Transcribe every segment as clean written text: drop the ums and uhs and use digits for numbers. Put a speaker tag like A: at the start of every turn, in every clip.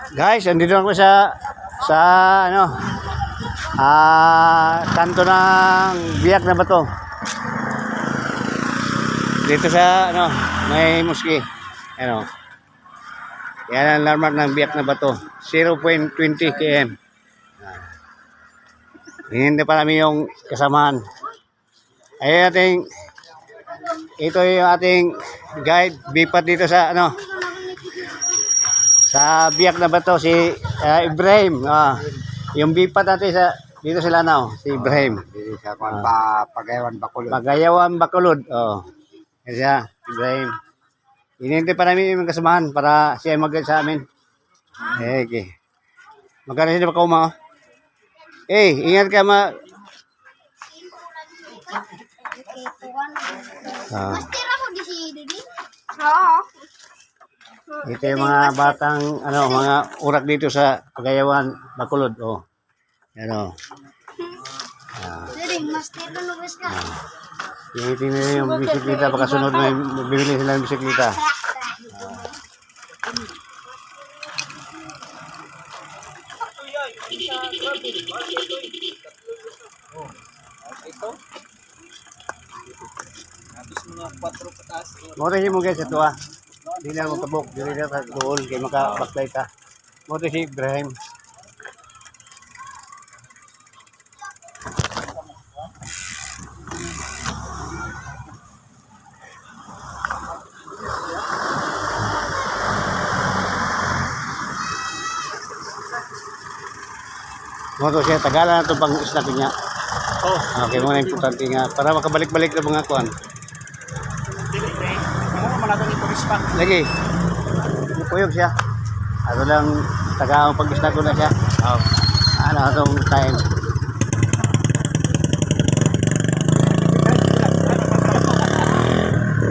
A: Guys, andito ako sa ano, kanto ng Biak na Bato. Dito sa ano, may muski. Ano. Yan ang landmark ng Biak na Bato. 0.20 km. Hindi pa namin yung kasamahan. Ito yung ating guide, bipat dito sa ano, sa Biak na Bato, si Ibrahim. Yung bipat natin dito sa Lanao, si Ibrahim.
B: Sa Pagayawan Bacolod.
A: Pagayawan Bacolod. Yan siya, Ibrahim. Hinihintay pa namin yung kasamahan para siya mag-guide sa amin. Okay. Magkano siya pa kauma? Ingat ka ito yung mga batang mga urak dito sa Pagayawan Bacolod. Yan tinitingnan yung bisikleta, baka sunod may bibili sila ng bisikleta. Motosin mo guys ito Hindi na mo tabok, hindi na doon kaya makabaklay ka. Motosin si Ibrahim. Moto siya, tagalan na ito pang snack niya. Okay, mga importante nga. Para makabalik-balik na mga kuhan. Lagi. Puyog siya. Ano lang, taga-ang pag-snack ko na siya. Ano itong time.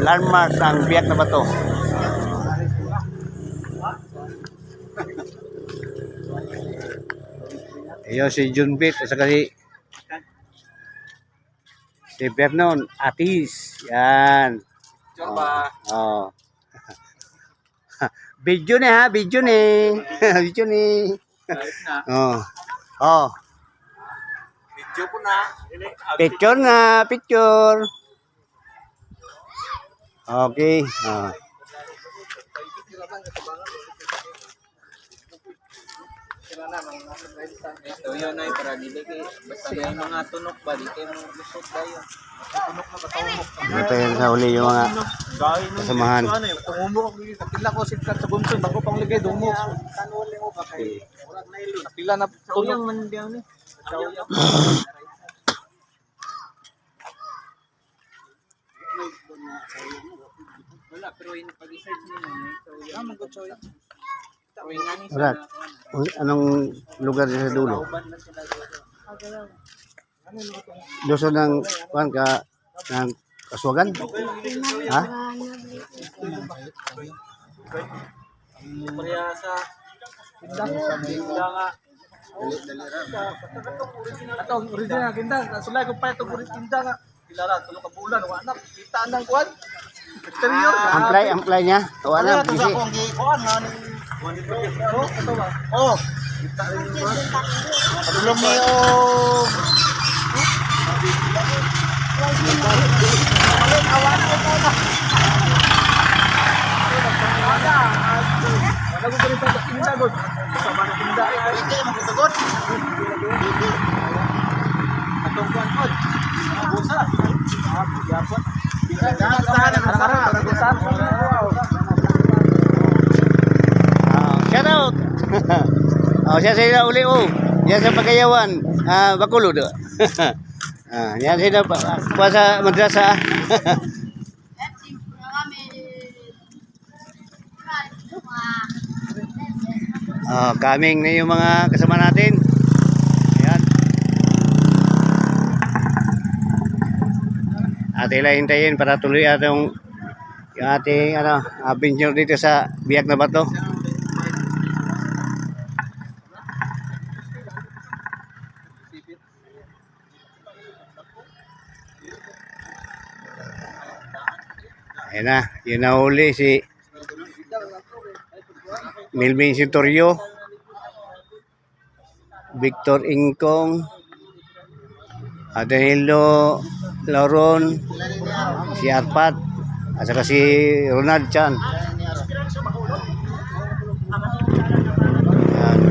A: Landmark ng Biak na Bato. Ayun si Junbit at saka si Vernon Atis. Yan. Video ni video ni. Video ni.
B: Video po na.
A: Picture na, picture. Okay.
C: Ito yun ay para dili kay basta may mga tunok ba di kay mo lusot dayon. Tunok na katawok.
A: Ito yung sa uli yung mga kasamahan.
B: Ano yung tumumo ko pila ko sikat sa bunson bago pang ligay dumo. Kanwali mo ba kay murag na ilo. Pila na tunok man diyan ni.
C: Wala pero in pag-search mo na mo ko choy.
A: Wala. Anong lugar sa dulo? Doso ng kuan ka ng Kaswagan? Ha?
C: Parehasa. Tinda
B: Ato original kinda sulay ko pa itong tinda nga. Pilara tulo ka bulan wa anak kita nang kuan. Exterior.
A: Amplay niya. Wala busy.
B: Padulong mo
A: Shout out. Siya sila uli Yan sa Pagayawan, Bacolod. Yan sila pa sa madrasa. Coming na yung mga kasama natin. Ayan. At hintayin para tuloy yung ating adventure dito sa Biak na Bato. Ayan na, yun na huli si Melvin Sintorio Victor Ingkong, Danilo Lauron, si Arpat, at saka si Ronald Chan. Yan.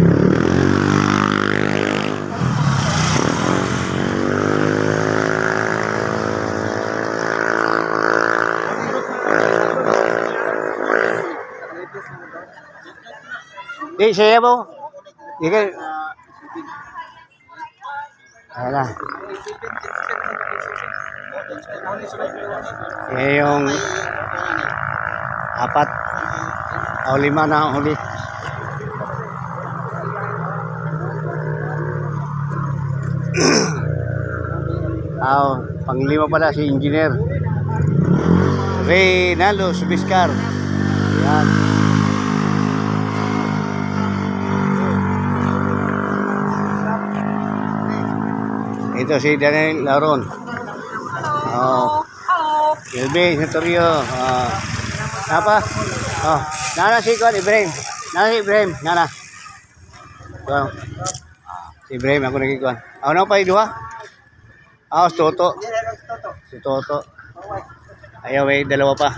A: Saya po. Ika. Wala. Yan yung 4 o 5 na huli. Panglima pala si Engineer Reynaldo Subiscar. Yan. Ito si Daniel Laron. Silvin Santorio. Apa? Nana si Kwan Ibrahim. Nana si Ibrahim. Nana. Si Ibrahim ako nagkikuan. Ano pa yung 2? Si Toto. Si Toto. Ayaw, may 2 pa.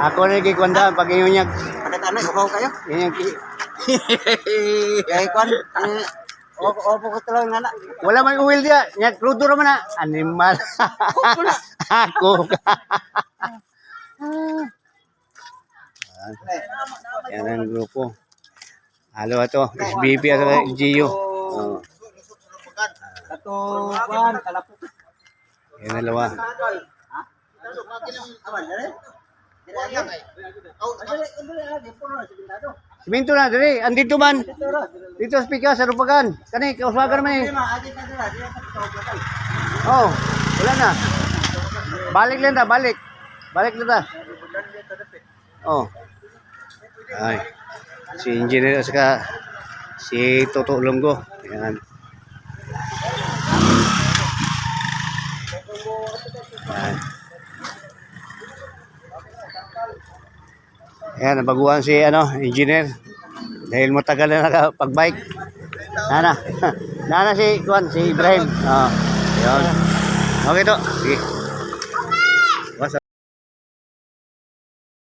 A: Ako na kikwanda pag inyag.
B: Pakat ano, uhaw kayo?
A: Inyag.
B: Kaya ikon, opo ko talagang nana.
A: Wala man uwil dia. Nyag krudo ra man na. Animal. Ako. Yan ang grupo. Halo ato. SBB at GU.
B: Katuban, kalapot.
A: Yan ang 2. Siminto na dali, andito man. Dito sa pika sa Rupagan. Kani kauswagan man eh. Oh, wala na. Balik lang ta, balik. Balik na ta. Oh. Ay. Si Engineer saka si Toto Longgo. Yan. Yan. Ayan, nabaguhan si engineer. Dahil matagal na nakapag-bike. Nana si Ibrahim. Yun. Okay to. Sige.